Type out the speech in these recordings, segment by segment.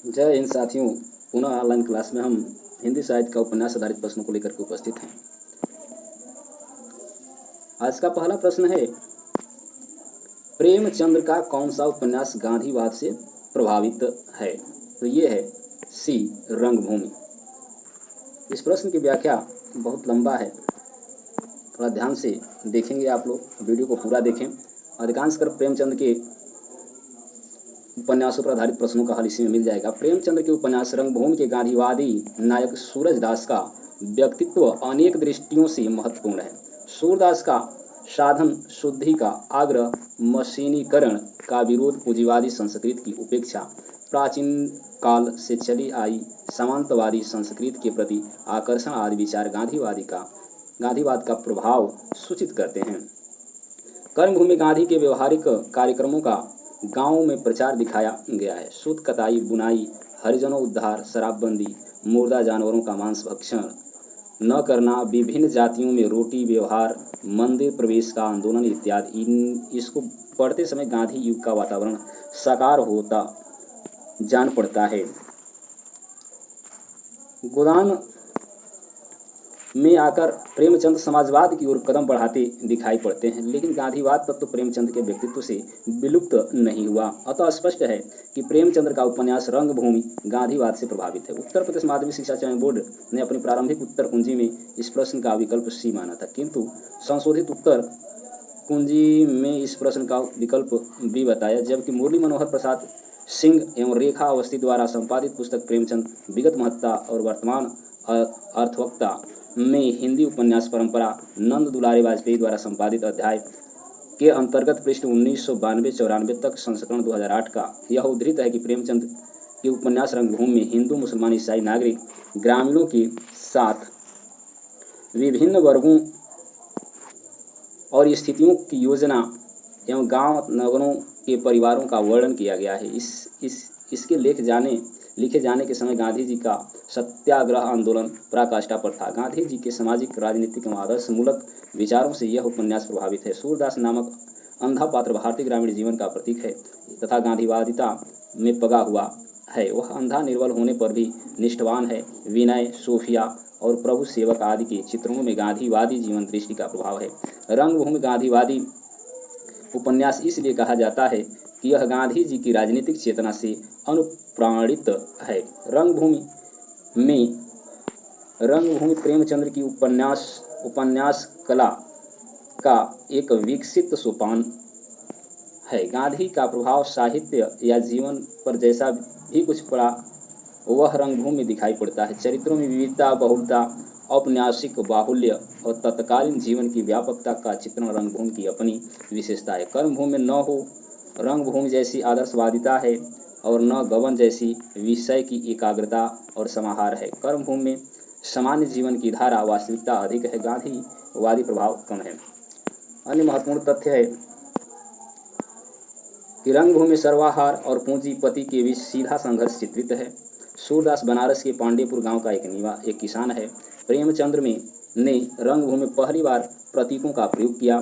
जय हिंद साथियों। पुनः ऑनलाइन क्लास में हम हिंदी साहित्य का उपन्यास आधारित प्रश्नों को लेकर के उपस्थित हैं। आज का पहला प्रश्न है, प्रेमचंद्र का कौन सा उपन्यास गांधीवाद से प्रभावित है? तो ये है सी, रंगभूमि। इस प्रश्न की व्याख्या बहुत लंबा है, थोड़ा ध्यान से देखेंगे आप लोग, वीडियो को पूरा देखें। अधिकांशकर प्रेमचंद के उपन्यासों पर आधारित प्रश्नों का हल इसी में मिल जाएगा। प्रेमचंद्र के उपन्यास रंगभूमि के गांधीवादी नायक सूरजदास का व्यक्तित्व अनेक दृष्टियों से महत्वपूर्ण है। सूरदास का साधन शुद्धि का आग्रह, मशीनीकरण का विरोध, पूंजीवादी संस्कृति की उपेक्षा, प्राचीन काल से चली आई सामंतवादी संस्कृति के प्रति आकर्षण आदि विचार गांधीवाद का प्रभाव सूचित करते हैं। कर्मभूमि गांधी के व्यवहारिक कार्यक्रमों का गांवों में प्रचार दिखाया गया है। सूत कताई, बुनाई, हरिजनों उद्धार, शराबबंदी, मुर्दा जानवरों का मांस भक्षण न करना, विभिन्न जातियों में रोटी व्यवहार, मंदिर प्रवेश का आंदोलन इत्यादि। इसको पढ़ते समय गांधी युग का वातावरण साकार होता जान पड़ता है। गोदान में आकर प्रेमचंद समाजवाद की ओर कदम बढ़ाते दिखाई पड़ते हैं, लेकिन गांधीवाद तत्व प्रेमचंद के व्यक्तित्व से विलुप्त नहीं हुआ। अतः स्पष्ट है कि प्रेमचंद्र का उपन्यास रंगभूमि गांधीवाद से प्रभावित है। उत्तर प्रदेश माध्यमिक शिक्षा चयन बोर्ड ने अपनी प्रारंभिक उत्तर कुंजी में इस प्रश्न का विकल्प सी माना था, किंतु संशोधित उत्तर कुंजी में इस प्रश्न का विकल्प बी बताया। जबकि मुरली मनोहर प्रसाद सिंह एवं रेखा अवस्थी द्वारा संपादित पुस्तक प्रेमचंद विगत महत्ता और वर्तमान अर्थवत्ता में हिंदी उपन्यास परंपरा नंद दुलारे वाजपेयी द्वारा संपादित अध्याय के अंतर्गत पृष्ठ 1992-94 तक संस्करण 2008 का यह उद्धृत है कि प्रेमचंद के उपन्यास रंगभूमि में हिंदू, मुसलमान, ईसाई, नागरिक, ग्रामीणों के साथ विभिन्न वर्गों और स्थितियों की योजना एवं गांव नगरों के परिवारों का वर्णन किया गया है। इसके लिखे जाने के समय गांधी जी का सत्याग्रह आंदोलन पराकाष्ठा पर था। गांधी जी के सामाजिक, राजनीतिक एवं आदर्श मूलक विचारों से यह उपन्यास प्रभावित है। सूरदास नामक अंधा पात्र भारतीय ग्रामीण जीवन का प्रतीक है तथा गांधीवादिता में पगा हुआ है। वह अंधा निर्बल होने पर भी निष्ठावान है। विनय, सोफिया और प्रभु सेवक आदि के चित्रों में गांधीवादी जीवन दृष्टि का प्रभाव है। रंगभूमि गांधीवादी उपन्यास इसलिए कहा जाता है कि यह गांधी जी की राजनीतिक चेतना से अनुप्राणित है। रंगभूमि प्रेमचंद्र की उपन्यास कला का एक विकसित सोपान है। गांधी का प्रभाव साहित्य या जीवन पर जैसा भी कुछ पड़ा वह रंगभूमि में दिखाई पड़ता है। चरित्रों में विविधता, बहुलता, औपन्यासिक बाहुल्य और तत्कालीन जीवन की व्यापकता का चित्रण रंगभूमि की अपनी विशेषता है। कर्मभूमि में न हो रंगभूमि जैसी आदर्शवादिता है और न गबन जैसी विषय की एकाग्रता और समाहार है। कर्मभूमि में सामान्य जीवन की धारा, वास्तविकता अधिक है, गांधीवादी प्रभाव कम है। अन्य महत्वपूर्ण तथ्य है कि रंगभूमि में सर्वाहार और पूंजीपति के बीच सीधा संघर्ष चित्रित है। सूरदास बनारस के पांडेपुर गांव का एक किसान है। प्रेमचंद्र ने रंगभूमि में पहली बार प्रतीकों का प्रयोग किया।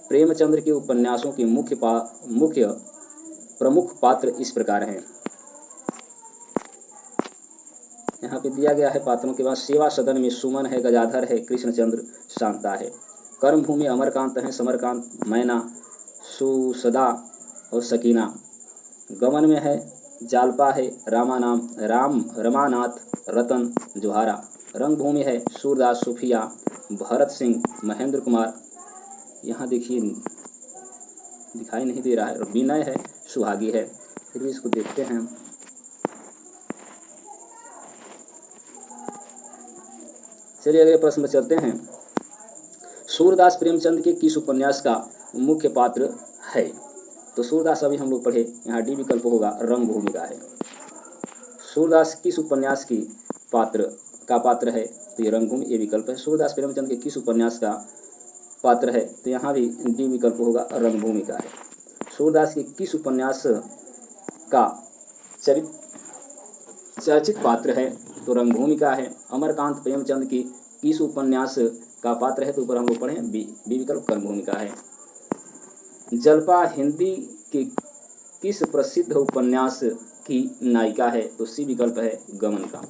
प्रेमचंद्र के उपन्यासों के प्रमुख पात्र इस प्रकार हैं। यहाँ पे दिया गया है पात्रों के बाद, सेवा सदन में सुमन है, गजाधर है, कृष्णचंद्र, शांता है। कर्मभूमि अमरकांत है, समरकांत, मैना, सुसदा और सकीना। गमन में है, जालपा है, रमानाथ, रतन, जोहारा। रंगभूमि है, सूरदास, सूफिया, भरत सिंह, महेंद्र कुमार। यहाँ देखिए दिखाई नहीं दे रहा है। विनय है, सुहागी है। फिर भी इसको देखते हैं। चलिए अगले प्रश्न में चलते हैं। सूरदास प्रेमचंद के किस उपन्यास का मुख्य पात्र है? तो सूरदास अभी हम लोग पढ़े, यहाँ डी विकल्प होगा, रंगभूमि का है। सूरदास किस उपन्यास की पात्र है? तो ये रंगभूमि, ये विकल्प है। सूरदास प्रेमचंद के किस उपन्यास का पात्र है? तो यहाँ भी डी विकल्प होगा, रंगभूमि का है। सूरदास के किस उपन्यास का चर्चित पात्र है? तो रंगभूमि का है। अमरकांत प्रेमचंद की किस उपन्यास का पात्र है? तो ऊपर हम लोग पढ़े, बी विकल्प कर्मभूमि का है। जलपा हिंदी के किस प्रसिद्ध उपन्यास की नायिका है, तो सी विकल्प है गमन का।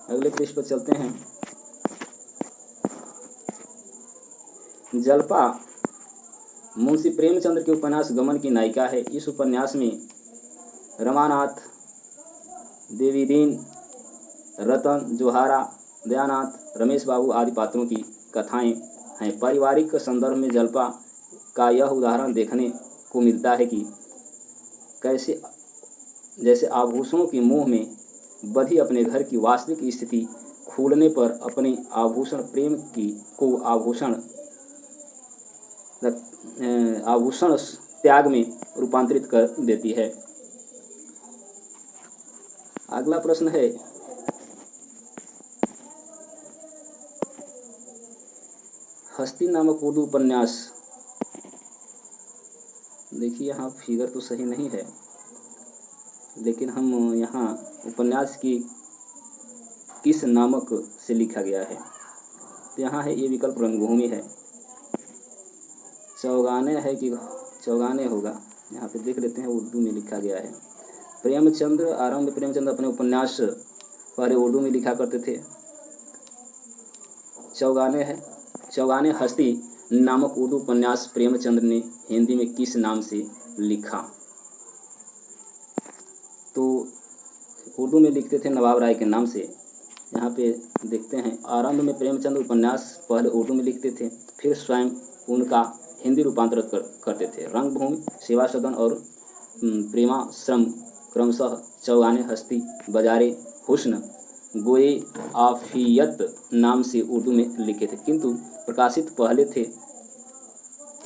अगले पृष्ठ पर चलते हैं। जल्पा मुंशी प्रेमचंद्र के उपन्यास गमन की नायिका है। इस उपन्यास में रमानाथ, देवीदीन, रतन, जोहारा, दयानाथ, रमेश बाबू आदि पात्रों की कथाएं हैं। पारिवारिक संदर्भ में जल्पा का यह उदाहरण देखने को मिलता है कि कैसे जैसे आभूषणों के मोह में बधी अपने घर की वास्तविक स्थिति खोलने पर अपने आभूषण प्रेम की को आभूषण त्याग में रूपांतरित कर देती है। अगला प्रश्न है, हस्ती नामक उर्दू उपन्यास, देखिए यहाँ फिगर तो सही नहीं है, लेकिन हम यहाँ उपन्यास की किस नामक से लिखा गया है, तो यहाँ है ये विकल्प रंगभूमि है। चौगाने है कि चौगाने होगा, यहाँ पे देख लेते हैं, उर्दू में लिखा गया है। प्रेमचंद्र आरंभ में प्रेमचंद्र अपने उपन्यास पहले उर्दू में लिखा करते थे। चौगाने है, चौगाने हस्ती नामक उर्दू उपन्यास प्रेमचंद्र ने हिंदी में किस नाम से लिखा, तो उर्दू में लिखते थे नवाब राय के नाम से। यहाँ पे देखते हैं, आरंभ में प्रेमचंद्र उपन्यास पहले उर्दू में लिखते थे, फिर स्वयं उनका हिंदी रूपांतर करते थे। रंगभूमि, सेवा सदन और प्रेमाश्रम क्रमशः चौगाने हस्ती बजारे हुस्न गोए आफियत नाम से उर्दू में लिखे थे, किंतु प्रकाशित पहले थे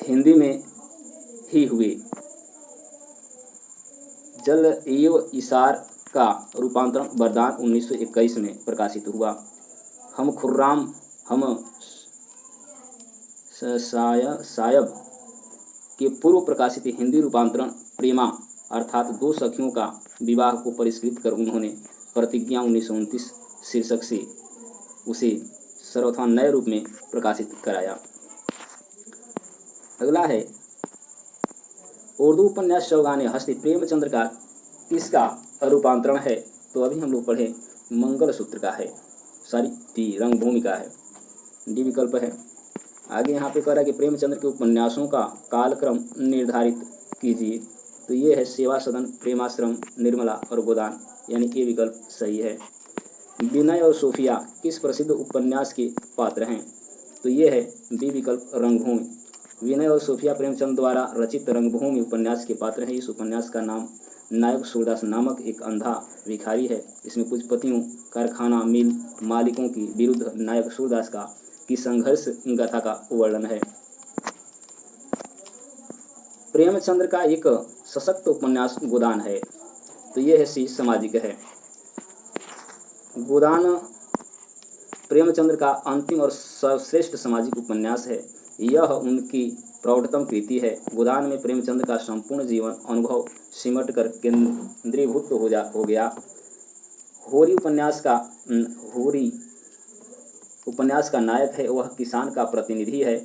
हिंदी में ही हुए। जल एव इशार का रूपांतरण वरदान 1921 में प्रकाशित हुआ। हम खुर्राम हम सायब के पूर्व प्रकाशित हिंदी रूपांतरण प्रेमा अर्थात दो सखियों का विवाह को परिष्कृत कर उन्होंने प्रतिज्ञा 1929 शीर्षक से उसे सर्वथा नए रूप में प्रकाशित कराया। अगला है, उर्दू उपन्यास चौगाने हस्ती प्रेमचंद्र का किसका रूपांतरण है, तो अभी हम लोग पढ़े मंगलसूत्र का है, सॉरी डी रंगभूमि का है, डी विकल्प है। आगे यहाँ पे कह रहा है कि प्रेमचंद्र के उपन्यासों का कालक्रम निर्धारित कीजिए, तो ये है सेवा सदन, प्रेमाश्रम, निर्मला और गोदान, यानी कि विकल्प सही है। विनय और सोफिया किस प्रसिद्ध उपन्यास के पात्र हैं, तो ये है बी विकल्प रंगभूमि। विनय और सोफिया प्रेमचंद द्वारा रचित रंगभूमि उपन्यास के पात्र हैं। इस उपन्यास का नाम नायक सूरदास नामक एक अंधा भिखारी है। इसमें पूंजीपतियों, कारखाना, मिल मालिकों की विरुद्ध नायक सूरदास की संघर्ष गाथा का वर्णन है। प्रेमचंद्र का एक सशक्त उपन्यास गोदान है, तो यह है सी सामाजिक है। गोदान प्रेमचंद्र का अंतिम और सर्वश्रेष्ठ सामाजिक उपन्यास है। यह उनकी प्रौढ़तम कृति है। गोदान में प्रेमचंद्र का संपूर्ण जीवन अनुभव सिमट कर केंद्रीभूत हो गया। होरी उपन्यास का नायक है, वह किसान का प्रतिनिधि है।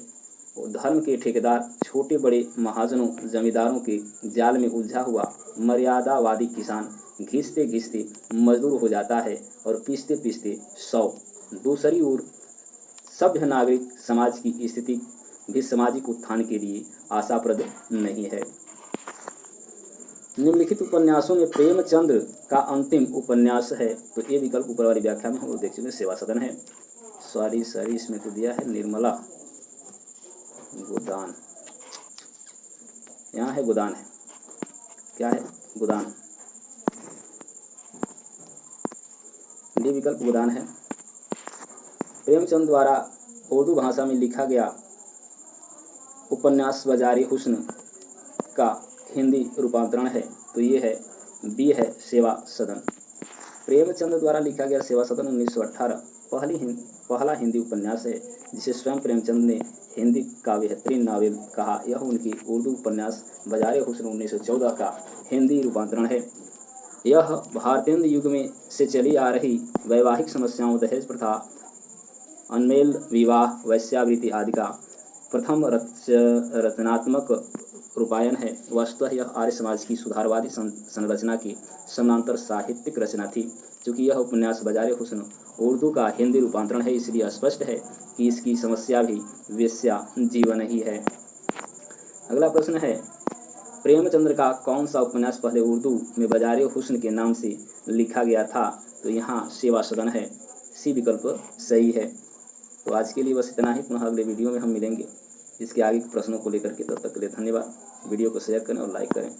धर्म के ठेकेदार छोटे बड़े महाजनों जमींदारों के जाल में उलझा हुआ मर्यादावादी किसान घिसते घिसते मजदूर हो जाता है और पीसते पीसते 100। दूसरी ओर सभ्य नागरिक समाज की स्थिति भी सामाजिक उत्थान के लिए आशाप्रद नहीं है। निम्नलिखित उपन्यासों में प्रेमचंद्र का अंतिम उपन्यास है, तो ये विकल्प ऊपर वाली व्याख्या में हम लोग देख चुके हैं, सेवा सदन है। सॉरी इसमें तो दिया है निर्मला, गोदान, यहाँ है गोदान है, क्या है गोदान, डी विकल्प गोदान है। प्रेमचंद द्वारा उर्दू भाषा में लिखा गया उपन्यास बजारे हुस्न का हिंदी रूपांतरण है, तो ये है बी है सेवा सदन। प्रेमचंद द्वारा लिखा गया सेवा सदन 1918 पहला हिंदी उपन्यास है, जिसे स्वयं प्रेमचंद ने हिंदी का बेहतरीन नावल कहा। यह उनकी उर्दू उपन्यास बजारे हुस्न 1914 का हिंदी रूपांतरण है। यह भारतीय युग में से चली आ रही वैवाहिक समस्याओं, दहेज प्रथा, अनमेल विवाह, वैश्यावृत्ति आदि का प्रथम रचनात्मक रूपायन है। वस्तुतः यह आर्य समाज की सुधारवादी संरचना की समानांतर साहित्यिक रचना थी। चूँकि यह उपन्यास बाजार हुस्न उर्दू का हिंदी रूपांतरण है, इसलिए स्पष्ट है कि इसकी समस्या भी वेश्या जीवन ही है। अगला प्रश्न है, प्रेमचंद्र का कौन सा उपन्यास पहले उर्दू में बाजार हुस्न के नाम से लिखा गया था? तो यहाँ सेवा सदन है, सी विकल्प सही है। तो आज के लिए बस इतना ही। पुनः अगले वीडियो में हम मिलेंगे इसके आगे के प्रश्नों को लेकर के। तब तक के लिए धन्यवाद। वीडियो को शेयर करें और लाइक करें।